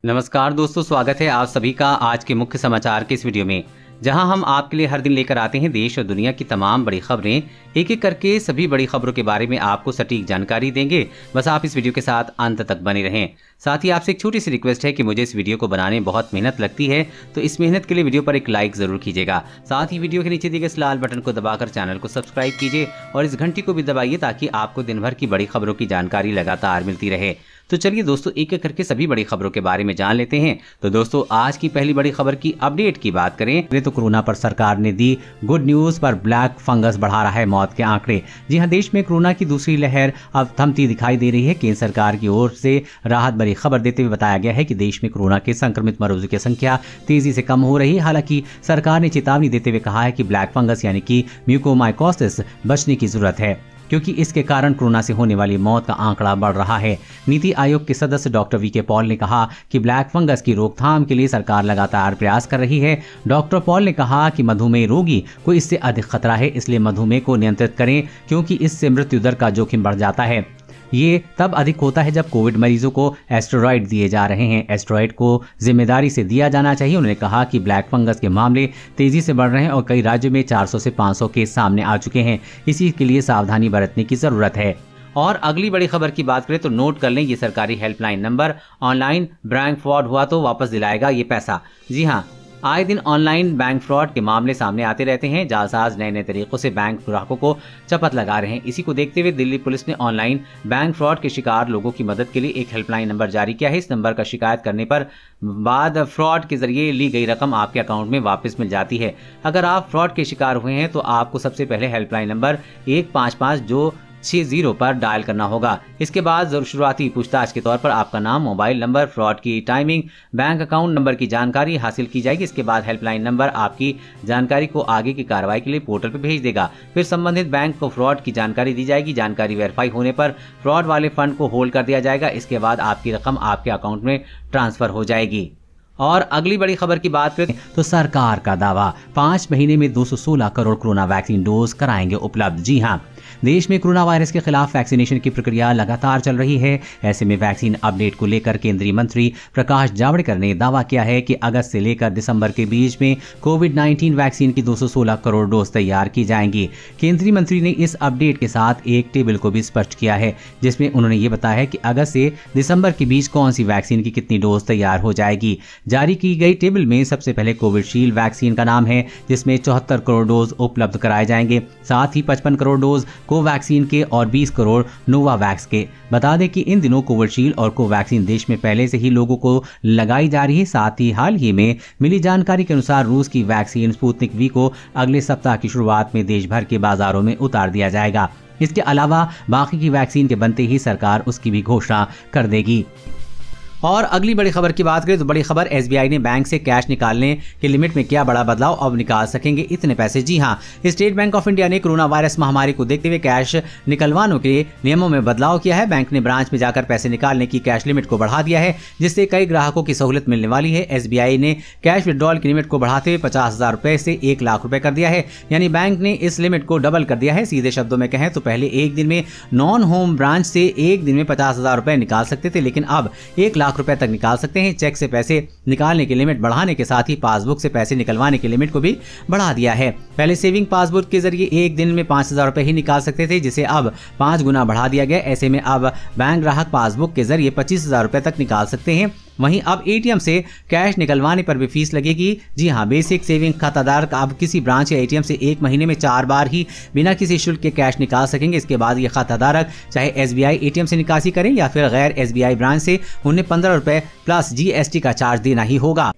नमस्कार दोस्तों, स्वागत है आप सभी का आज के मुख्य समाचार के इस वीडियो में, जहां हम आपके लिए हर दिन लेकर आते हैं देश और दुनिया की तमाम बड़ी खबरें। एक एक करके सभी बड़ी खबरों के बारे में आपको सटीक जानकारी देंगे। बस आप इस वीडियो के साथ अंत तक बने रहें। साथ ही आपसे एक छोटी सी रिक्वेस्ट है कि मुझे इस वीडियो को बनाने में बहुत मेहनत लगती है, तो इस मेहनत के लिए वीडियो पर एक लाइक जरूर कीजिएगा। साथ ही वीडियो के नीचे दिए गए इस लाल बटन को दबाकर चैनल को सब्सक्राइब कीजिए और इस घंटी को भी दबाइए ताकि आपको दिन भर की बड़ी खबरों की जानकारी लगातार मिलती रहे। तो चलिए दोस्तों, एक एक करके सभी बड़ी खबरों के बारे में जान लेते हैं। तो दोस्तों, आज की पहली बड़ी खबर की अपडेट की बात करें तो कोरोना पर सरकार ने दी गुड न्यूज, पर ब्लैक फंगस बढ़ा रहा है मौत के आंकड़े। जी हां, देश में कोरोना की दूसरी लहर अब थमती दिखाई दे रही है। केंद्र सरकार की ओर से राहत भरी खबर देते हुए बताया गया है कि देश में कोरोना के संक्रमित मरीजों की संख्या तेजी से कम हो रही है। हालांकि सरकार ने चेतावनी देते हुए कहा है कि ब्लैक फंगस यानी कि म्यूकोमाइकोसिस बचने की जरूरत है, क्योंकि इसके कारण कोरोना से होने वाली मौत का आंकड़ा बढ़ रहा है। नीति आयोग के सदस्य डॉक्टर वी के पॉल ने कहा कि ब्लैक फंगस की रोकथाम के लिए सरकार लगातार प्रयास कर रही है। डॉक्टर पॉल ने कहा कि मधुमेह रोगी को इससे अधिक खतरा है, इसलिए मधुमेह को नियंत्रित करें, क्योंकि इससे मृत्यु दर का जोखिम बढ़ जाता है। ये तब अधिक होता है जब कोविड मरीजों को एस्टेरॉइड दिए जा रहे हैं। एस्टेरॉइड को जिम्मेदारी से दिया जाना चाहिए। उन्होंने कहा कि ब्लैक फंगस के मामले तेजी से बढ़ रहे हैं और कई राज्यों में 400 से 500 केस सामने आ चुके हैं। इसी के लिए सावधानी बरतने की जरूरत है। और अगली बड़ी खबर की बात करें तो नोट कर लें, ये सरकारी helpline number. Online bank fraud हुआ तो वापस दिलाएगा ये पैसा। जी हाँ, आए दिन ऑनलाइन बैंक फ्रॉड के मामले सामने आते रहते हैं। जालसाज नए नए तरीकों से बैंक ग्राहकों को चपत लगा रहे हैं। इसी को देखते हुए दिल्ली पुलिस ने ऑनलाइन बैंक फ्रॉड के शिकार लोगों की मदद के लिए एक हेल्पलाइन नंबर जारी किया है। इस नंबर का शिकायत करने पर बाद फ्रॉड के जरिए ली गई रकम आपके अकाउंट में वापस मिल जाती है। अगर आप फ्रॉड के शिकार हुए हैं तो आपको सबसे पहले हेल्पलाइन नंबर 155 पर डायल करना होगा। इसके बाद शुरुआती पूछताछ के तौर पर आपका नाम, मोबाइल नंबर, फ्रॉड की टाइमिंग, बैंक अकाउंट नंबर की जानकारी हासिल की जाएगी। इसके बाद हेल्पलाइन नंबर आपकी जानकारी को आगे की कार्रवाई के लिए पोर्टल पर भेज देगा। फिर संबंधित बैंक को फ्रॉड की जानकारी दी जाएगी। जानकारी वेरीफाई होने पर फ्रॉड वाले फंड को होल्ड कर दिया जाएगा। इसके बाद आपकी रकम आपके अकाउंट में ट्रांसफर हो जाएगी। और अगली बड़ी खबर की बात करें तो सरकार का दावा, 5 महीने में 216 करोड़ कोरोना वैक्सीन डोज कराएंगे उपलब्ध। जी हां, देश में कोरोना वायरस के खिलाफ वैक्सीनेशन की प्रक्रिया लगातार चल रही है। ऐसे में वैक्सीन अपडेट को लेकर केंद्रीय मंत्री प्रकाश जावड़ेकर ने दावा किया है कि अगस्त से लेकर दिसंबर के बीच में कोविड-19 वैक्सीन की 216 करोड़ डोज तैयार की जाएंगी। केंद्रीय मंत्री ने इस अपडेट के साथ एक टेबल को भी स्पष्ट किया है, जिसमें उन्होंने ये बताया है कि अगस्त से दिसंबर के बीच कौन सी वैक्सीन की कितनी डोज तैयार हो जाएगी। जारी की गई टेबल में सबसे पहले कोविशील्ड वैक्सीन का नाम है, जिसमें 74 करोड़ डोज उपलब्ध कराए जाएंगे। साथ ही 55 करोड़ डोज कोवैक्सीन के और 20 करोड़ नोवावैक्स के। बता दें कि इन दिनों कोविशील्ड और कोवैक्सीन देश में पहले से ही लोगों को लगाई जा रही है। साथ ही हाल ही में मिली जानकारी के अनुसार रूस की वैक्सीन स्पुतनिक वी को अगले सप्ताह की शुरुआत में देश भर के बाजारों में उतार दिया जाएगा। इसके अलावा बाकी की वैक्सीन के बनते ही सरकार उसकी भी घोषणा कर देगी। और अगली बड़ी खबर की बात करें तो बड़ी खबर, एसबीआई ने बैंक से कैश निकालने की लिमिट में किया बड़ा बदलाव, अब निकाल सकेंगे इतने पैसे। जी हां, स्टेट बैंक ऑफ इंडिया ने कोरोना वायरस महामारी को देखते हुए कैश निकलवाने के नियमों में बदलाव किया है। बैंक ने ब्रांच में जाकर पैसे निकालने की कैश लिमिट को बढ़ा दिया है, जिससे कई ग्राहकों की सहूलियत मिलने वाली है। एसबीआई ने कैश विड्रॉल की लिमिट को बढ़ाते हुए 50,000 रुपए से 1 लाख रुपए कर दिया है। यानी बैंक ने इस लिमिट को डबल कर दिया है। सीधे शब्दों में कहें तो पहले एक दिन में नॉन होम ब्रांच से एक दिन में 50,000 रुपए निकाल सकते थे, लेकिन अब 1 लाख रुपए तक निकाल सकते हैं। चेक से पैसे निकालने की लिमिट बढ़ाने के साथ ही पासबुक से पैसे निकलवाने की लिमिट को भी बढ़ा दिया है। पहले सेविंग पासबुक के जरिए एक दिन में 5,000 रुपए ही निकाल सकते थे, जिसे अब 5 गुना बढ़ा दिया गया। ऐसे में अब बैंक ग्राहक पासबुक के जरिए 25,000 रुपए तक निकाल सकते हैं। वहीं अब एटीएम से कैश निकलवाने पर भी फीस लगेगी। जी हां, बेसिक सेविंग खाताधारक अब किसी ब्रांच या एटीएम से एक महीने में 4 बार ही बिना किसी शुल्क के कैश निकाल सकेंगे। इसके बाद ये खाताधारक चाहे एसबीआई एटीएम से निकासी करें या फिर गैर एसबीआई ब्रांच से, उन्हें 15 रुपए प्लस जीएसटी का चार्ज देना ही होगा।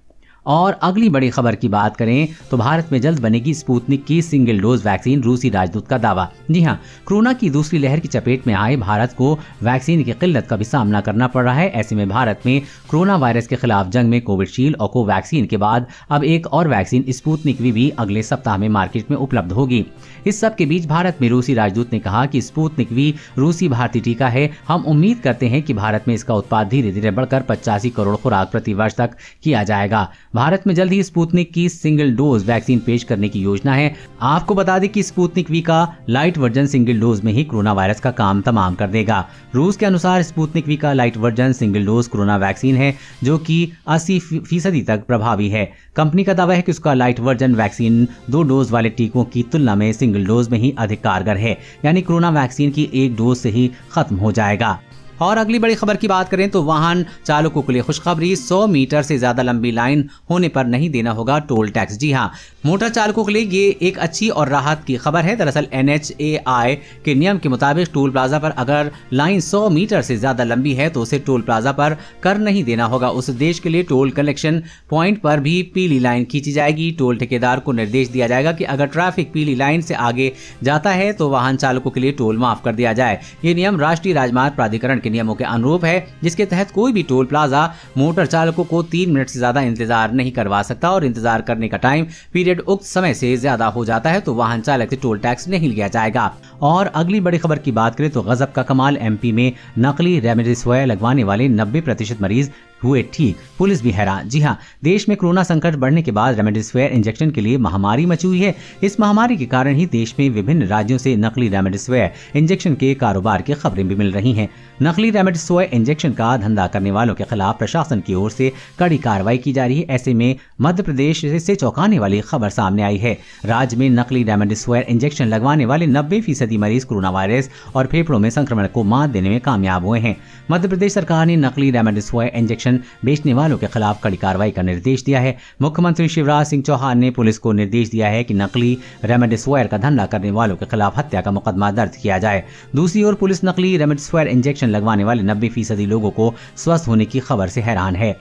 और अगली बड़ी खबर की बात करें तो भारत में जल्द बनेगी स्पुतनिक की सिंगल डोज वैक्सीन, रूसी राजदूत का दावा। जी हां, कोरोना की दूसरी लहर की चपेट में आए भारत को वैक्सीन की किल्लत का भी सामना करना पड़ रहा है। ऐसे में भारत में कोरोना वायरस के खिलाफ जंग में कोविशील्ड और कोवैक्सीन के बाद अब एक और वैक्सीन स्पुतनिक वी भी अगले सप्ताह में मार्केट में उपलब्ध होगी। इस सब के बीच भारत में रूसी राजदूत ने कहा कि स्पुतनिक वी रूसी भारतीय टीका है। हम उम्मीद करते हैं कि भारत में इसका उत्पाद धीरे धीरे बढ़कर 85 करोड़ खुराक प्रति वर्ष तक किया जाएगा। भारत में जल्द ही स्पुतनिक की सिंगल डोज वैक्सीन पेश करने की योजना है। आपको बता दें कि स्पुतनिक वी का लाइट वर्जन सिंगल डोज में ही कोरोना वायरस का काम तमाम कर देगा। रूस के अनुसार स्पुतनिक वी का light version single dose corona vaccine है जो कि 80% तक प्रभावी है। कंपनी का दावा है कि उसका लाइट वर्जन वैक्सीन 2 डोज वाले टीकों की तुलना में सिंगल डोज में ही अधिक कारगर है, यानी कोरोना वैक्सीन की 1 डोज से ही खत्म हो जाएगा। और अगली बड़ी खबर की बात करें तो वाहन चालकों के लिए खुशखबरी, 100 मीटर से ज्यादा लंबी लाइन होने पर नहीं देना होगा टोल टैक्स। जी हां, मोटर चालकों के लिए ये एक अच्छी और राहत की खबर है। दरअसल NHAI के नियम के मुताबिक टोल प्लाजा पर अगर लाइन 100 मीटर से ज्यादा लंबी है तो उसे टोल प्लाजा पर कर नहीं देना होगा। उस देश के लिए टोल कलेक्शन पॉइंट पर भी पीली लाइन खींची जाएगी। टोल ठेकेदार को निर्देश दिया जाएगा कि अगर ट्रैफिक पीली लाइन से आगे जाता है तो वाहन चालकों के लिए टोल माफ कर दिया जाए। ये नियम राष्ट्रीय राजमार्ग प्राधिकरण नियमों के अनुरूप है, जिसके तहत कोई भी टोल प्लाजा मोटर चालकों को 3 मिनट से ज्यादा इंतजार नहीं करवा सकता और इंतजार करने का टाइम पीरियड उक्त समय से ज्यादा हो जाता है तो वाहन चालक से टोल टैक्स नहीं लिया जाएगा। और अगली बड़ी खबर की बात करें तो गजब का कमाल, MP में नकली रेमडेसिविर लगवाने वाले 90% मरीज हुए ठीक, पुलिस भी हैरान। जी हां, देश में कोरोना संकट बढ़ने के बाद रेमडेसिविर इंजेक्शन के लिए महामारी मची हुई है। इस महामारी के कारण ही देश में विभिन्न राज्यों से नकली रेमडेसिविर इंजेक्शन के कारोबार की खबरें भी मिल रही हैं। नकली रेमडेसिविर इंजेक्शन का धंधा करने वालों के खिलाफ प्रशासन की ओर से कड़ी कार्रवाई की जा रही है। ऐसे में मध्य प्रदेश से चौंकाने वाली खबर सामने आई है। राज्य में नकली रेमडेसिविर इंजेक्शन लगवाने वाले 90% मरीज कोरोना वायरस और फेफड़ों में संक्रमण को मात देने में कामयाब हुए हैं। मध्य प्रदेश सरकार ने नकली रेमडेसिविर इंजेक्शन बेचने वालों के खिलाफ कड़ी कार्रवाई का निर्देश दिया है। मुख्यमंत्री शिवराज सिंह चौहान ने पुलिस को निर्देश दिया है कि नकली रेमडेसिविर का धंधा करने वालों के खिलाफ हत्या का मुकदमा दर्ज किया जाए। दूसरी ओर पुलिस नकली रेमडेसिविर इंजेक्शन लगवाने वाले 90% लोगों को स्वस्थ होने की खबर से हैरान है।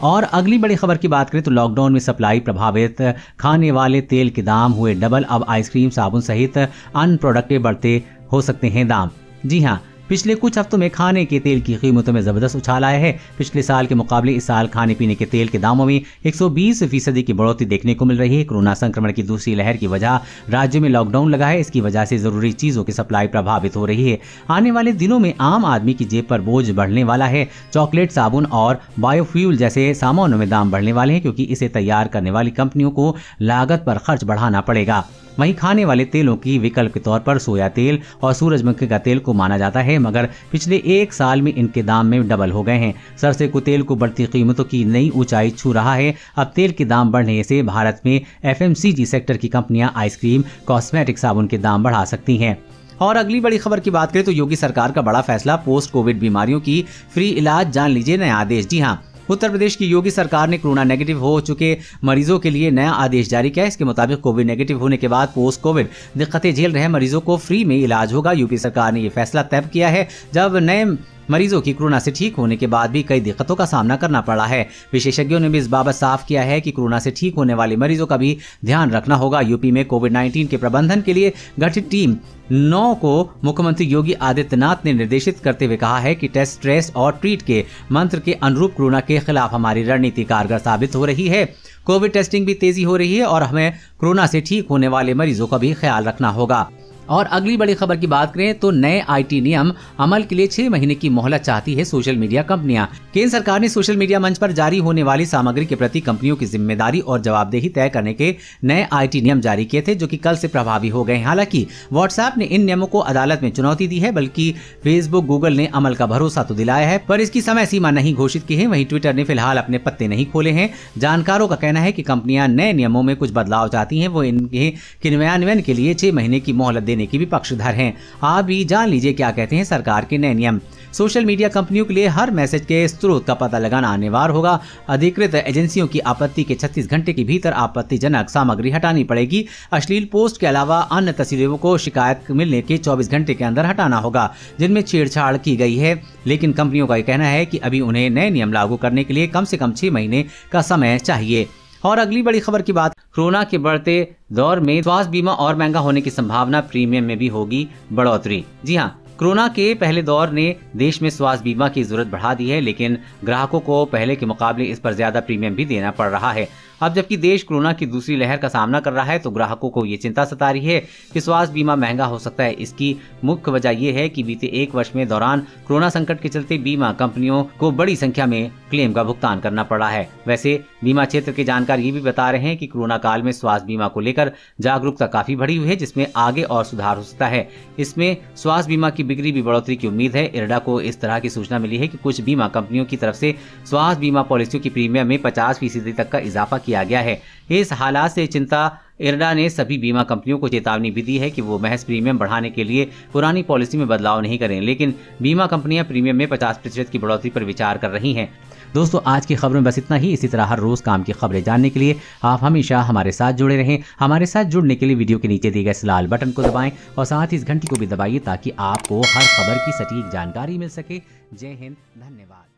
और अगली बड़ी खबर की बात करें तो लॉकडाउन में सप्लाई प्रभावित खाने वाले तेल के दाम हुए डबल। अब आइसक्रीम, साबुन सहित अन्य प्रोडक्ट के बढ़ते हो सकते हैं दाम। जी हाँ, पिछले कुछ हफ्तों में खाने के तेल की कीमतों में जबरदस्त उछाल आया है। पिछले साल के मुकाबले इस साल खाने पीने के तेल के दामों में 120% की बढ़ोतरी देखने को मिल रही है। कोरोना संक्रमण की दूसरी लहर की वजह राज्य में लॉकडाउन लगा है। इसकी वजह से जरूरी चीजों की सप्लाई प्रभावित हो रही है। आने वाले दिनों में आम आदमी की जेब पर बोझ बढ़ने वाला है। चॉकलेट, साबुन और बायोफ्यूल जैसे सामानों में दाम बढ़ने वाले हैं क्योंकि इसे तैयार करने वाली कंपनियों को लागत पर खर्च बढ़ाना पड़ेगा। वहीं खाने वाले तेलों की विकल्प के तौर पर सोया तेल और सूरजमुखी का तेल को माना जाता है, मगर पिछले 1 साल में इनके दाम में डबल हो गए हैं। सरसों के तेल को बढ़ती कीमतों की नई ऊंचाई छू रहा है। अब तेल के दाम बढ़ने से भारत में FMCG सेक्टर की कंपनियां आइसक्रीम, कॉस्मेटिक, साबुन के दाम बढ़ा सकती हैं। और अगली बड़ी खबर की बात करें तो योगी सरकार का बड़ा फैसला, पोस्ट कोविड बीमारियों की फ्री इलाज, जान लीजिए नया आदेश। जी हाँ, उत्तर प्रदेश की योगी सरकार ने कोरोना नेगेटिव हो चुके मरीजों के लिए नया आदेश जारी किया है। इसके मुताबिक कोविड नेगेटिव होने के बाद पोस्ट कोविड दिक्कतें झेल रहे मरीजों को फ्री में इलाज होगा। यूपी सरकार ने यह फैसला तय किया है जब नए मरीजों की कोरोना से ठीक होने के बाद भी कई दिक्कतों का सामना करना पड़ा है। विशेषज्ञों ने भी इस बाबत साफ किया है कि कोरोना से ठीक होने वाले मरीजों का भी ध्यान रखना होगा। यूपी में कोविड-19 के प्रबंधन के लिए गठित टीम 9 को मुख्यमंत्री योगी आदित्यनाथ ने निर्देशित करते हुए कहा है कि टेस्ट, ट्रेस और ट्रीट के मंत्र के अनुरूप कोरोना के खिलाफ हमारी रणनीति कारगर साबित हो रही है। कोविड टेस्टिंग भी तेजी हो रही है और हमें कोरोना से ठीक होने वाले मरीजों का भी ख्याल रखना होगा। और अगली बड़ी खबर की बात करें तो नए IT नियम अमल के लिए 6 महीने की मोहलत चाहती है सोशल मीडिया कंपनियां। केंद्र सरकार ने सोशल मीडिया मंच पर जारी होने वाली सामग्री के प्रति कंपनियों की जिम्मेदारी और जवाबदेही तय करने के नए IT नियम जारी किए थे, जो कि कल से प्रभावी हो गए। हालांकि व्हाट्सएप ने इन नियमों को अदालत में चुनौती दी है, बल्कि फेसबुक, गूगल ने अमल का भरोसा तो दिलाया है पर इसकी समय सीमा नहीं घोषित की है। वहीं ट्विटर ने फिलहाल अपने पत्ते नहीं खोले हैं। जानकारों का कहना है कि कंपनियां नए नियमों में कुछ बदलाव चाहती हैं, वो इनके क्रियान्वयन के लिए 6 महीने की मोहलत देने की भी पक्षधर हैं। आप भी जान लीजिए क्या कहते हैं सरकार के नए नियम। सोशल मीडिया कंपनियों के लिए हर मैसेज के स्रोत का पता लगाना अनिवार्य होगा। अधिकृत एजेंसियों की आपत्ति के 36 घंटे के भीतर आपत्तिजनक सामग्री हटानी पड़ेगी। अश्लील पोस्ट के अलावा अन्य तस्वीरों को शिकायत मिलने के 24 घंटे के अंदर हटाना होगा जिनमें छेड़छाड़ की गई है। लेकिन कंपनियों का यह कहना है कि अभी उन्हें नए नियम लागू करने के लिए कम से कम 6 महीने का समय चाहिए। और अगली बड़ी खबर की बात, कोरोना के बढ़ते दौर में स्वास्थ्य बीमा और महंगा होने की संभावना, प्रीमियम में भी होगी बढ़ोतरी। जी हाँ, कोरोना के पहले दौर ने देश में स्वास्थ्य बीमा की जरूरत बढ़ा दी है, लेकिन ग्राहकों को पहले के मुकाबले इस पर ज्यादा प्रीमियम भी देना पड़ रहा है। अब जबकि देश कोरोना की दूसरी लहर का सामना कर रहा है तो ग्राहकों को ये चिंता सता रही है कि स्वास्थ्य बीमा महंगा हो सकता है। इसकी मुख्य वजह यह है कि बीते 1 वर्ष में दौरान कोरोना संकट के चलते बीमा कंपनियों को बड़ी संख्या में क्लेम का भुगतान करना पड़ा है। वैसे बीमा क्षेत्र के जानकार ये भी बता रहे हैं कि कोरोना काल में स्वास्थ्य बीमा को लेकर जागरूकता काफी बढ़ी हुई है, जिसमें आगे और सुधार हो सकता है। इसमें स्वास्थ्य बीमा की बिक्री भी बढ़ोतरी की उम्मीद है। इरडा को इस तरह की सूचना मिली है कि कुछ बीमा कंपनियों की तरफ से स्वास्थ्य बीमा पॉलिसियों की प्रीमियम में 50% तक का इजाफा किया गया है। इस हालात से चिंता इरडा ने सभी बीमा कंपनियों को चेतावनी भी दी है कि वो महज प्रीमियम बढ़ाने के लिए पुरानी पॉलिसी में बदलाव नहीं करें, लेकिन बीमा कंपनियां प्रीमियम में 50% की बढ़ोतरी पर विचार कर रही हैं। दोस्तों, आज की खबरों में बस इतना ही। इसी तरह हर रोज काम की खबरें जानने के लिए आप हमेशा हमारे साथ जुड़े रहें। हमारे साथ जुड़ने के लिए वीडियो के नीचे दिए गए इस लाल बटन को दबाएं और साथ ही इस घंटी को भी दबाइए ताकि आपको हर खबर की सटीक जानकारी मिल सके। जय हिंद, धन्यवाद।